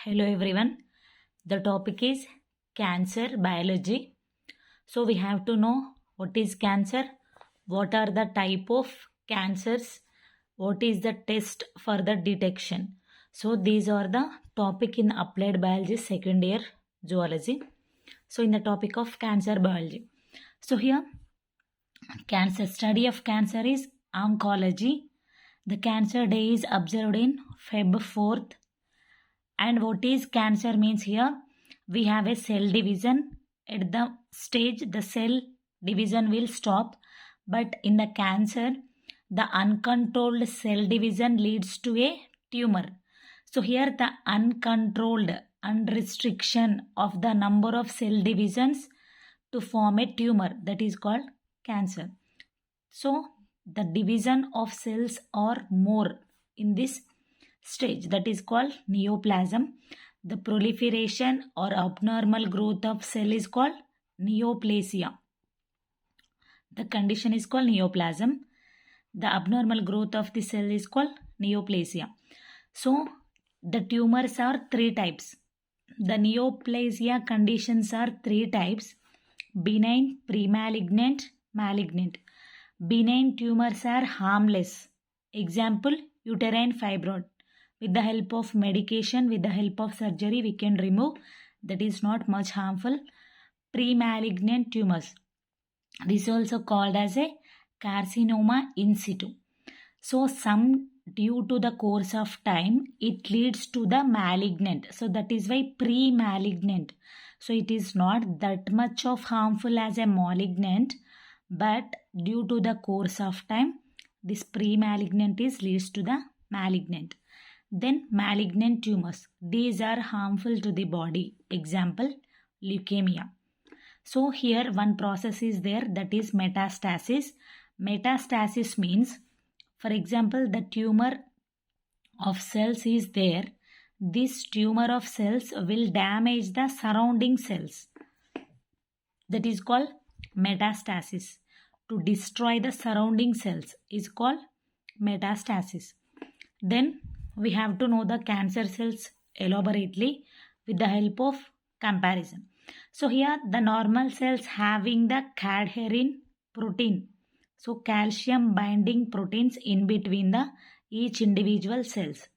Hello everyone. The topic is cancer biology. So we have to know what is cancer, what are the type of cancers, what is the test for the detection. So these are the topic in applied biology second year zoology. So in the topic of cancer biology. So here cancer study of cancer is oncology. The cancer day is observed in Feb 4th. And what is cancer means here? We have a cell division. At the stage, the cell division will stop. But in the cancer, the uncontrolled cell division leads to a tumor. So here the uncontrolled unrestriction of the number of cell divisions to form a tumor, that is called cancer. So the division of cells are more in this stage, that is called neoplasm. The proliferation or abnormal growth of cell is called neoplasia. The condition is called neoplasm. The abnormal growth of the cell is called neoplasia. So the tumors are three types. The neoplasia conditions are three types: benign, premalignant, malignant. Benign tumors are harmless. Example, uterine fibroid. With the help of medication, with the help of surgery, we can remove. That is not much harmful. Premalignant tumors. This is also called as a carcinoma in situ. So some due to the course of time, it leads to the malignant. So that is why pre-malignant. So it is not that much of harmful as a malignant, but due to the course of time, this pre-malignant leads to the malignant. Then malignant tumors. These are harmful to the body. Example, leukemia. So here one process is there, that is metastasis. Metastasis means, for example, the tumor of cells is there. This tumor of cells will damage the surrounding cells. That is called metastasis. To destroy the surrounding cells is called metastasis. Then we have to know the cancer cells elaborately with the help of comparison. So here the normal cells having the cadherin protein. So calcium binding proteins in between the each individual cells.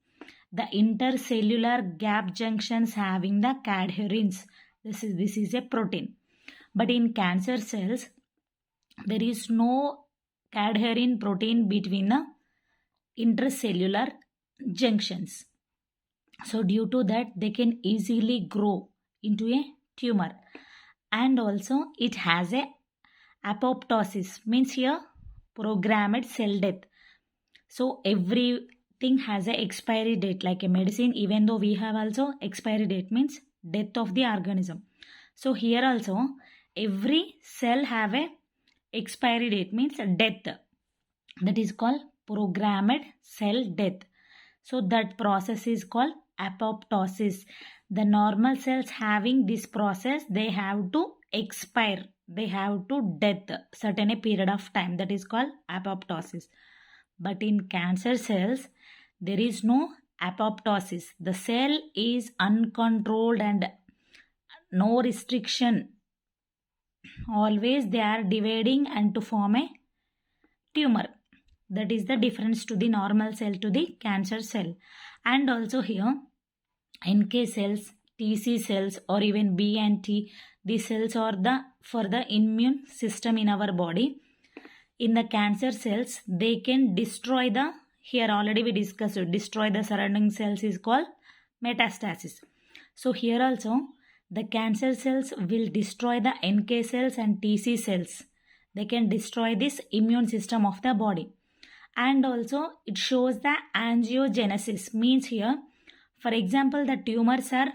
The intercellular gap junctions having the cadherins. This is a protein. But in cancer cells, there is no cadherin protein between the intercellular junctions. So due to that, they can easily grow into a tumor. And also it has a apoptosis, means here programmed cell death. So everything has a expiry date, like a medicine. Even though we have also expiry date, means death of the organism. So here also every cell have a expiry date, means death. That is called programmed cell death. So that process is called apoptosis. The normal cells having this process, they have to expire. They have to death certain a period of time. That is called apoptosis. But in cancer cells, there is no apoptosis. The cell is uncontrolled and no restriction. Always they are dividing and to form a tumor. That is the difference to the normal cell to the cancer cell. And also here NK cells, TC cells, or even B and T, these cells are for the immune system in our body. In the cancer cells, they can destroy the, here already we discussed, destroy the surrounding cells is called metastasis. So here also the cancer cells will destroy the NK cells and TC cells. They can destroy this immune system of the body. And also it shows the angiogenesis, means here, for example, the tumors are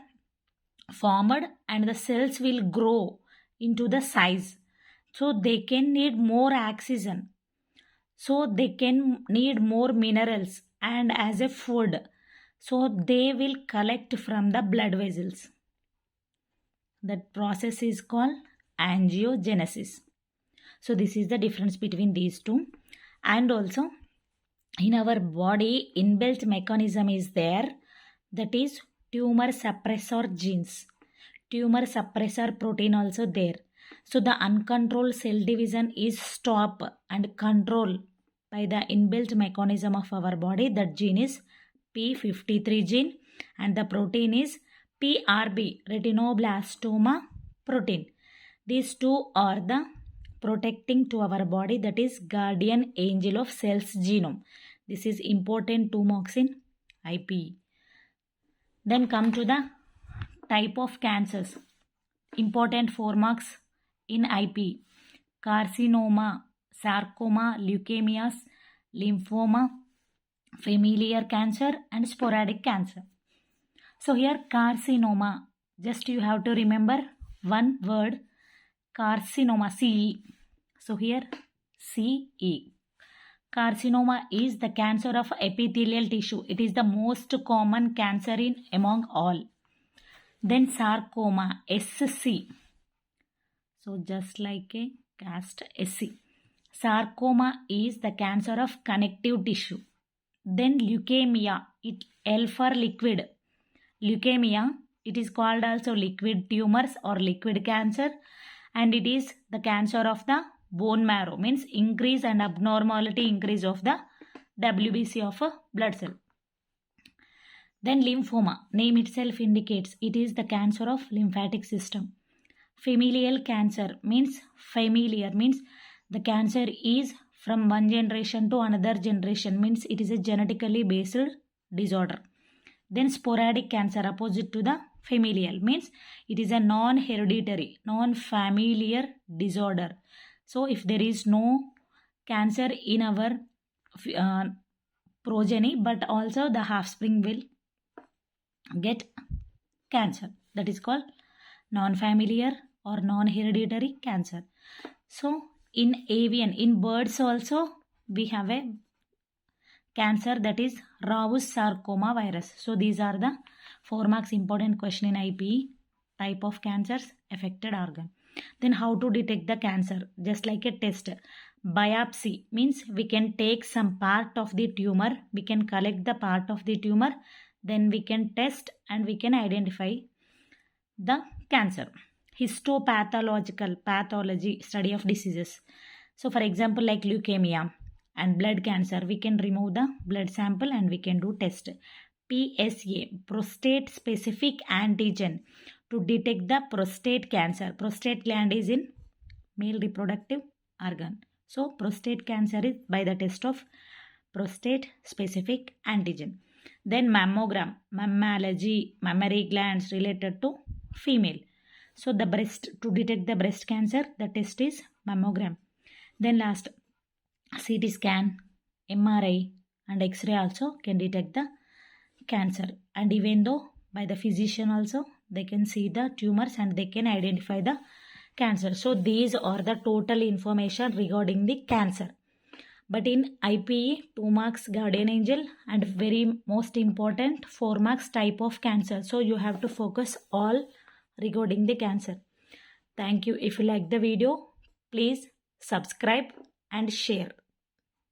formed and the cells will grow into the size. So they can need more oxygen. So they can need more minerals and as a food. So they will collect from the blood vessels. That process is called angiogenesis. So this is the difference between these two. And also in our body inbuilt mechanism is there, that is tumor suppressor genes. Tumor suppressor protein also there. So the uncontrolled cell division is stopped and controlled by the inbuilt mechanism of our body. That gene is P53 gene and the protein is PRB, retinoblastoma protein. These two are the protecting to our body, that is guardian angel of cells genome. This is important 2 marks in IPE. Then come to the type of cancers. Important 4 marks in IPE. Carcinoma, sarcoma, leukemias, lymphoma, familial cancer and sporadic cancer. So here carcinoma, just you have to remember one word, carcinoma, CE. So here CE. Carcinoma is the cancer of epithelial tissue. It is the most common cancer in among all. Then sarcoma, SC. So just like a cast SC. Sarcoma is the cancer of connective tissue. Then leukemia, it L for liquid. Leukemia, it is called also liquid tumors or liquid cancer, and it is the cancer of the bone marrow, means increase and abnormality increase of the WBC of a blood cell. Then lymphoma, name itself indicates it is the cancer of lymphatic system. Familial cancer means the cancer is from one generation to another generation, means it is a genetically based disorder. Then sporadic cancer, opposite to the familial, means it is a non-hereditary, non-familiar disorder. So if there is no cancer in our progeny, but also the offspring will get cancer, that is called non-familiar or non-hereditary cancer. So in avian, in birds also we have a cancer, that is Rau's sarcoma virus. So these are the 4 marks important question in IPE. Type of cancers, affected organ. Then how to detect the cancer, just like a test. Biopsy means we can take some part of the tumor, we can collect the part of the tumor, then we can test and we can identify the cancer. Histopathological, pathology, study of diseases. So for example, like leukemia and blood cancer, we can remove the blood sample and we can do test. PSA, prostate specific antigen, to detect the prostate cancer. Prostate gland is in male reproductive organ. So prostate cancer is by the test of prostate specific antigen. Then mammogram, mammalogy, mammary glands related to female. So the breast, to detect the breast cancer, the test is mammogram. Then last, CT scan, MRI and X-ray also can detect the cancer. And even though by the physician also, they can see the tumors and they can identify the cancer. So these are the total information regarding the cancer. But in IPE, 2 marks guardian angel and very most important 4 marks type of cancer. So you have to focus all regarding the cancer. Thank you. If you like the video, please subscribe and share.